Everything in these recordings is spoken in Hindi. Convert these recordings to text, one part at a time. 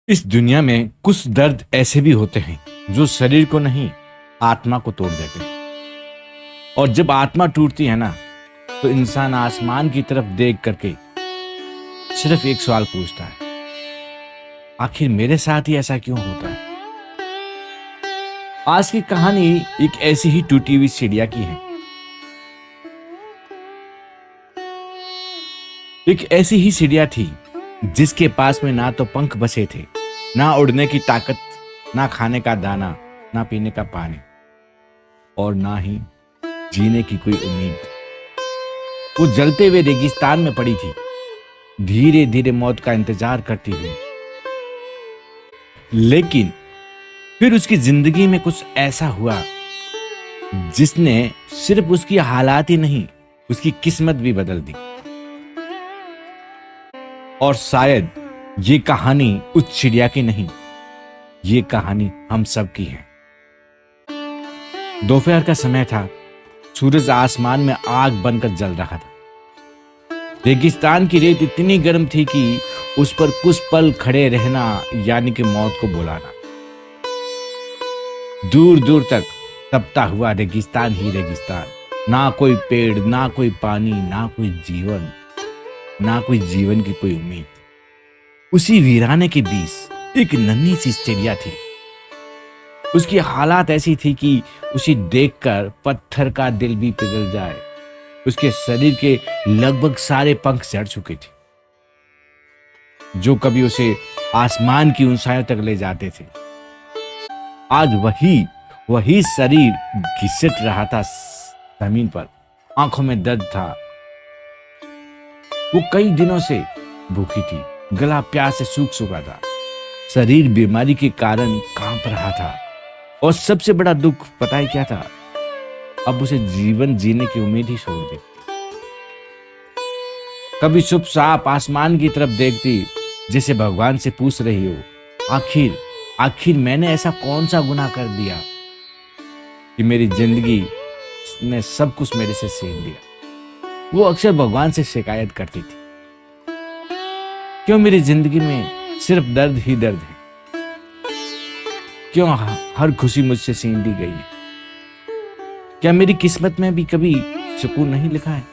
इस दुनिया में कुछ दर्द ऐसे भी होते हैं जो शरीर को नहीं, आत्मा को तोड़ देते हैं। और जब आत्मा टूटती है ना, तो इंसान आसमान की तरफ देख करके सिर्फ एक सवाल पूछता है, आखिर मेरे साथ ही ऐसा क्यों होता है। आज की कहानी एक ऐसी ही टूटी हुई चिड़िया की है। एक ऐसी ही चिड़िया थी जिसके पास में ना तो पंख बचे थे, ना उड़ने की ताकत, ना खाने का दाना, ना पीने का पानी, और ना ही जीने की कोई उम्मीद। वो जलते हुए रेगिस्तान में पड़ी थी, धीरे धीरे मौत का इंतजार करती हुई। लेकिन फिर उसकी जिंदगी में कुछ ऐसा हुआ जिसने सिर्फ उसकी हालात ही नहीं, उसकी किस्मत भी बदल दी। और शायद ये कहानी उस चिड़िया की नहीं, ये कहानी हम सब की है। दोपहर का समय था, सूरज आसमान में आग बनकर जल रहा था। रेगिस्तान की रेत इतनी गर्म थी कि उस पर कुछ पल खड़े रहना यानी कि मौत को बुलाना। दूर दूर तक तपता हुआ रेगिस्तान ही रेगिस्तान, ना कोई पेड़, ना कोई पानी, ना कोई जीवन, ना कोई जीवन की कोई उम्मीद। उसी वीराने के बीच एक नन्ही सी चिड़िया थी। उसकी हालात ऐसी थी कि उसे देखकर पत्थर का दिल भी पिघल जाए। उसके शरीर के लगभग सारे पंख झड़ चुके थे, जो कभी उसे आसमान की ऊंचाइयों तक ले जाते थे। आज वही शरीर घिसट रहा था जमीन पर। आंखों में दर्द था। वो कई दिनों से भूखी थी, गला प्यास से सूख चुका था, शरीर बीमारी के कारण कांप रहा था। और सबसे बड़ा दुख पता है क्या था? अब उसे जीवन जीने की उम्मीद ही छोड़ दी। कभी चुपचाप आसमान की तरफ देखती, जैसे भगवान से पूछ रही हो, आखिर मैंने ऐसा कौन सा गुनाह कर दिया कि मेरी जिंदगी ने सब कुछ मेरे से छीन लिया। वो अक्सर भगवान से शिकायत करती थी, क्यों मेरी जिंदगी में सिर्फ दर्द ही दर्द है, क्यों हर खुशी मुझसे छीन ली गई है, क्या मेरी किस्मत में भी कभी सुकून नहीं लिखा है।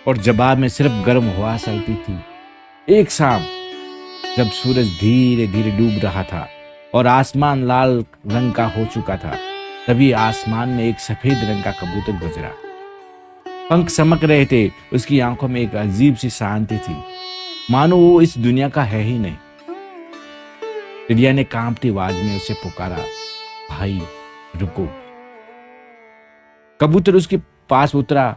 और जवाब में सिर्फ गर्म हवा चलती थी। एक शाम जब सूरज धीरे धीरे डूब रहा था और आसमान लाल रंग का हो चुका था, तभी आसमान में एक सफेद रंग का कबूतर गुजरा। पंख चमक रहे थे, उसकी आंखों में एक अजीब सी शांति थी, मानो वो इस दुनिया का है ही नहीं। चिड़िया ने कांपती आवाज में उसे पुकारा, भाई रुको। कबूतर उसके पास उतरा।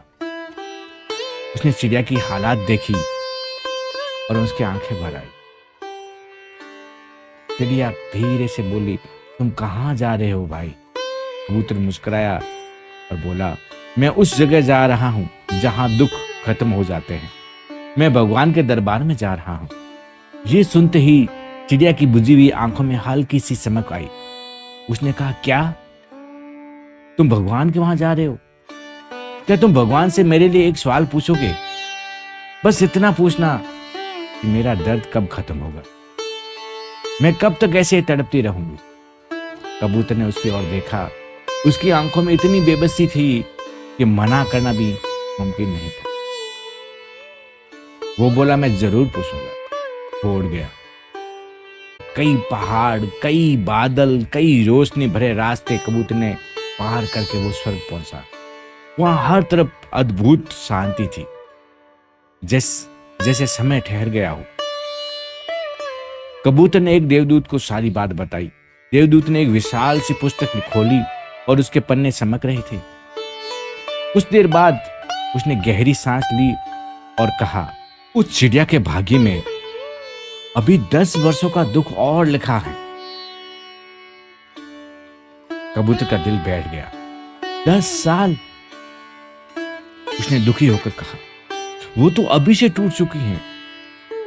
उसने चिड़िया की हालात देखी और उसकी आंखें भर आई। चिड़िया धीरे से बोली, तुम कहां जा रहे हो भाई? कबूतर मुस्कुराया और बोला, मैं उस जगह जा रहा हूं जहां दुख खत्म हो जाते हैं। मैं भगवान के दरबार में जा रहा हूं। ये सुनते ही चिड़िया की बुझी हुई आंखों में हल्की सी चमक आई। उसने कहा, क्या तुम भगवान के वहां जा रहे हो? क्या तुम भगवान से मेरे लिए एक सवाल पूछोगे? बस इतना पूछना कि मेरा दर्द कब खत्म होगा, मैं कब तक ऐसे तड़पती रहूंगी। कबूतर ने उसकी ओर देखा। उसकी आंखों में इतनी बेबसी थी कि मना करना भी मुमकिन नहीं था। वो बोला, मैं जरूर पूछूंगा। वो उड़ गया। कई पहाड़, कई बादल, कई रोशनी भरे रास्ते कबूतर ने पार करके वो स्वर्ग पहुंचा। वहां हर तरफ अद्भुत शांति थी, जैसे समय ठहर गया हो। कबूतर ने एक देवदूत को सारी बात बताई। देवदूत ने एक विशाल सी पुस्तक खोली और उसके पन्ने चमक रहे थे। कुछ देर बाद उसने गहरी सांस ली और कहा, उस चिड़िया के भाग्य में अभी 10 वर्षों का दुख और लिखा है। कबूतर का दिल बैठ गया। 10 साल? उसने दुखी होकर कहा, वो तो अभी से टूट चुकी हैं।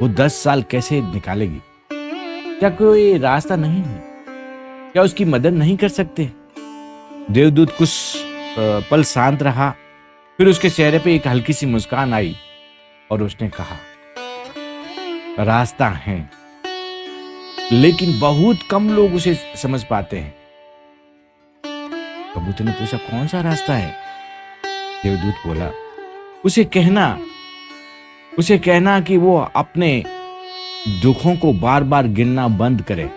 वो 10 साल कैसे निकालेगी? क्या कोई रास्ता नहीं है? क्या उसकी मदद नहीं कर सकते? देवदूत कुछ पल शांत रहा, फिर उसके चेहरे पे एक हल्की सी मुस्कान आई और उसने कहा, रास्ता है, लेकिन बहुत कम लोग उसे समझ पाते हैं। कबूतर ने पूछा, कौन सा रास्ता है? देवदूत बोला, उसे कहना कि वो अपने दुखों को बार बार गिनना बंद करे।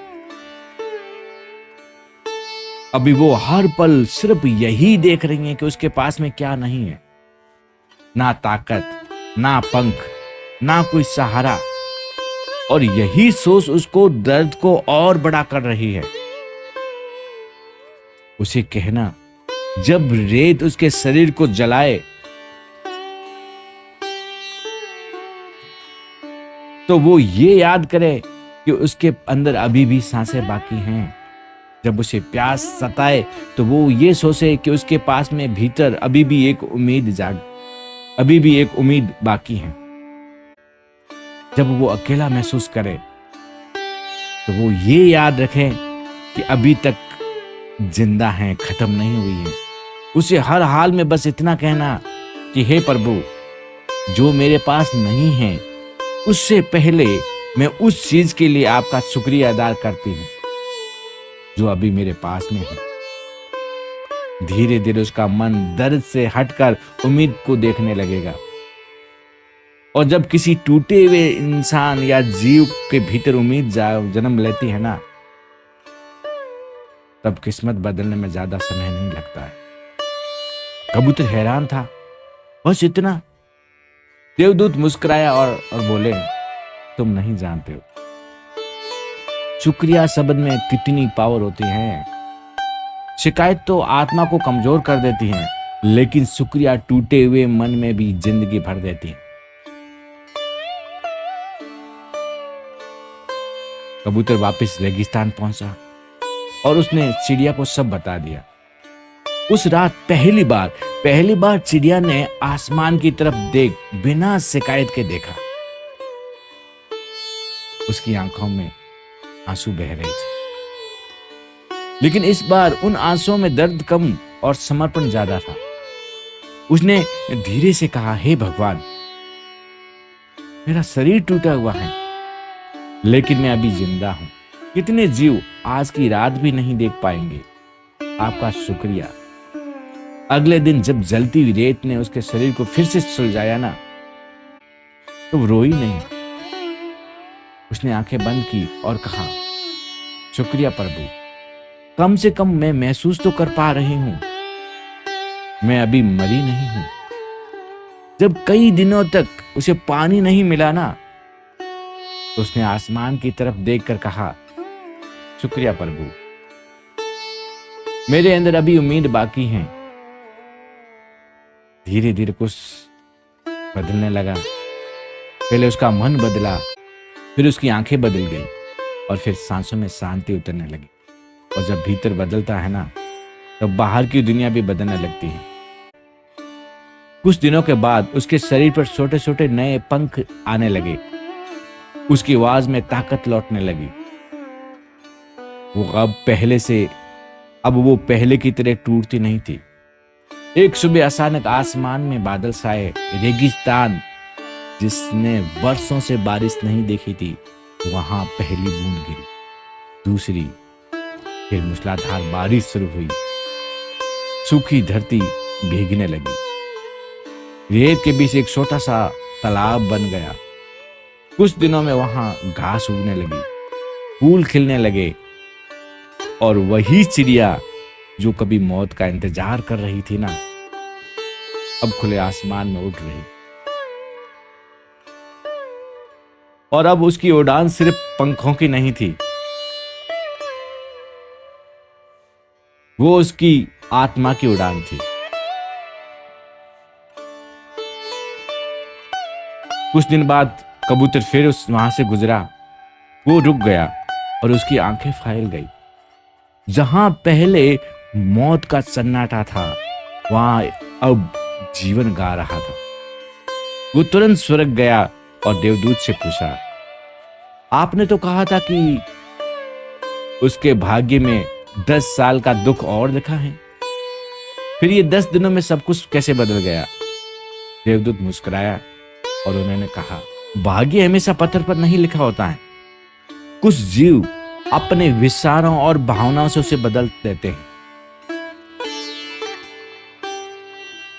अभी वो हर पल सिर्फ यही देख रही है कि उसके पास में क्या नहीं है, ना ताकत, ना पंख, ना कोई सहारा, और यही सोच उसको दर्द को और बड़ा कर रही है। उसे कहना, जब रेत उसके शरीर को जलाए तो वो ये याद करे कि उसके अंदर अभी भी सांसें बाकी हैं। जब उसे प्यास सताए तो वो ये सोचे कि उसके पास में भीतर अभी भी एक उम्मीद बाकी है। जब वो अकेला महसूस करे तो वो ये याद रखे कि अभी तक जिंदा है, खत्म नहीं हुई है। उसे हर हाल में बस इतना कहना कि हे प्रभु, जो मेरे पास नहीं है उससे पहले मैं उस चीज के लिए आपका शुक्रिया अदा करती हूँ जो अभी मेरे पास में है। धीरे धीरे उसका मन दर्द से हटकर उम्मीद को देखने लगेगा। और जब किसी टूटे हुए इंसान या जीव के भीतर उम्मीद जन्म लेती है ना, तब किस्मत बदलने में ज्यादा समय नहीं लगता है। कबूतर हैरान था, बस इतना। देवदूत मुस्कुराया और बोले, तुम नहीं जानते हो शुक्रिया शब्द में कितनी पावर होती है। शिकायत तो आत्मा को कमजोर कर देती है, लेकिन शुक्रिया टूटे हुए मन में भी जिंदगी भर देती है। कबूतर वापस रेगिस्तान पहुंचा और उसने चिड़िया को सब बता दिया। उस रात पहली बार चिड़िया ने आसमान की तरफ देख बिना शिकायत के देखा। उसकी आंखों में आंसू बह रहे थे, लेकिन इस बार उन आंसुओं में दर्द कम और समर्पण ज्यादा था। उसने धीरे से कहा, हे भगवान, मेरा शरीर टूटा हुआ है लेकिन मैं अभी जिंदा हूं। कितने जीव आज की रात भी नहीं देख पाएंगे। आपका शुक्रिया। अगले दिन जब जलती हुई रेत ने उसके शरीर को फिर से सुलझाया ना, तो वो रोई नहीं। उसने आंखें बंद की और कहा, शुक्रिया प्रभु, कम से कम मैं महसूस तो कर पा रही हूं, मैं अभी मरी नहीं हूं। जब कई दिनों तक उसे पानी नहीं मिला ना, तो उसने आसमान की तरफ देखकर कहा, शुक्रिया प्रभु, मेरे अंदर अभी उम्मीद बाकी है। धीरे धीरे कुछ बदलने लगा। पहले उसका मन बदला, फिर उसकी आंखें बदल गई और फिर सांसों में शांति उतरने लगी। और जब भीतर बदलता है ना, तब बाहर की दुनिया भी बदलने लगती है। कुछ दिनों के बाद उसके शरीर पर छोटे छोटे नए पंख आने लगे। उसकी आवाज में ताकत लौटने लगी। अब वो पहले की तरह टूटती नहीं थी। एक सुबह अचानक आसमान में बादल छाए। रेगिस्तान जिसने वर्षों से बारिश नहीं देखी थी, वहां पहली बूंद गिरी, दूसरी, फिर मूसलाधार बारिश शुरू हुई। सूखी धरती भीगने लगी। रेत के बीच एक छोटा सा तालाब बन गया। कुछ दिनों में वहां घास उगने लगी, फूल खिलने लगे और वही चिड़िया जो कभी मौत का इंतजार कर रही थी ना, अब खुले आसमान में उड़ रही। और अब उसकी उड़ान सिर्फ पंखों की नहीं थी, वो उसकी आत्मा की उड़ान थी। कुछ दिन बाद कबूतर फिर वहां से गुजरा। वो रुक गया और उसकी आंखें फैल गई। जहां पहले मौत का सन्नाटा था, वहां अब जीवन गा रहा था। वो तुरंत स्वर्ग गया और देवदूत से पूछा, आपने तो कहा था कि उसके भाग्य में 10 साल का दुख और लिखा है, फिर ये 10 दिनों में सब कुछ कैसे बदल गया? देवदूत मुस्कुराया और उन्होंने कहा, भाग्य हमेशा पत्थर पर नहीं लिखा होता है। कुछ जीव अपने विचारों और भावनाओं से उसे बदल देते हैं।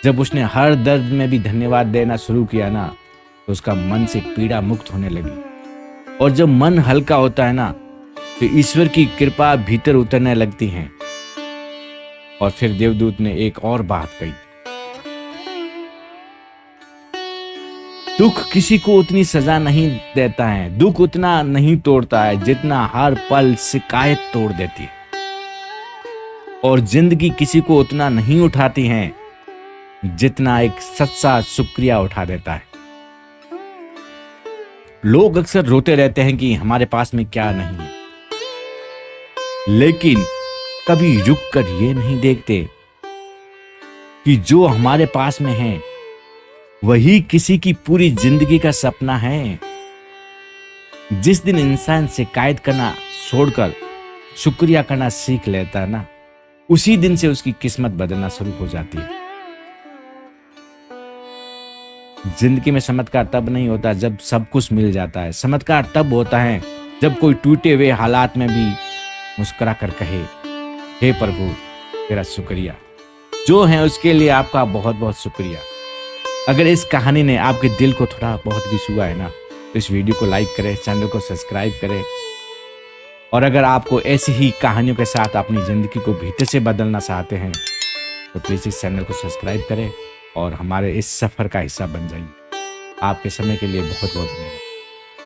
जब उसने हर दर्द में भी धन्यवाद देना शुरू किया ना, तो उसका मन से पीड़ा मुक्त होने लगी। और जब मन हल्का होता है ना, तो ईश्वर की कृपा भीतर उतरने लगती है। और फिर देवदूत ने एक और बात कही, दुख किसी को उतनी सजा नहीं देता है, दुख उतना नहीं तोड़ता है जितना हर पल शिकायत तोड़ देती है। और जिंदगी किसी को उतना नहीं उठाती है जितना एक सच्चा शुक्रिया उठा देता है। लोग अक्सर रोते रहते हैं कि हमारे पास में क्या नहीं है, लेकिन कभी रुक कर ये नहीं देखते कि जो हमारे पास में है वही किसी की पूरी जिंदगी का सपना है। जिस दिन इंसान शिकायत करना छोड़कर शुक्रिया करना सीख लेता है ना, उसी दिन से उसकी किस्मत बदलना शुरू हो जाती है। जिंदगी में चमत्कार तब नहीं होता जब सब कुछ मिल जाता है। चमत्कार तब होता है जब कोई टूटे हुए हालात में भी मुस्कुरा कर कहे, हे प्रभु तेरा शुक्रिया। जो है उसके लिए आपका बहुत बहुत शुक्रिया। अगर इस कहानी ने आपके दिल को थोड़ा बहुत भी छुआ है ना, तो इस वीडियो को लाइक करें, चैनल को सब्सक्राइब करें। और अगर आपको ऐसी ही कहानियों के साथ अपनी जिंदगी को भीतर से बदलना चाहते हैं, तो प्लीज इस चैनल को सब्सक्राइब करें और हमारे इस सफर का हिस्सा बन जाइए। आपके समय के लिए बहुत बहुत धन्यवाद।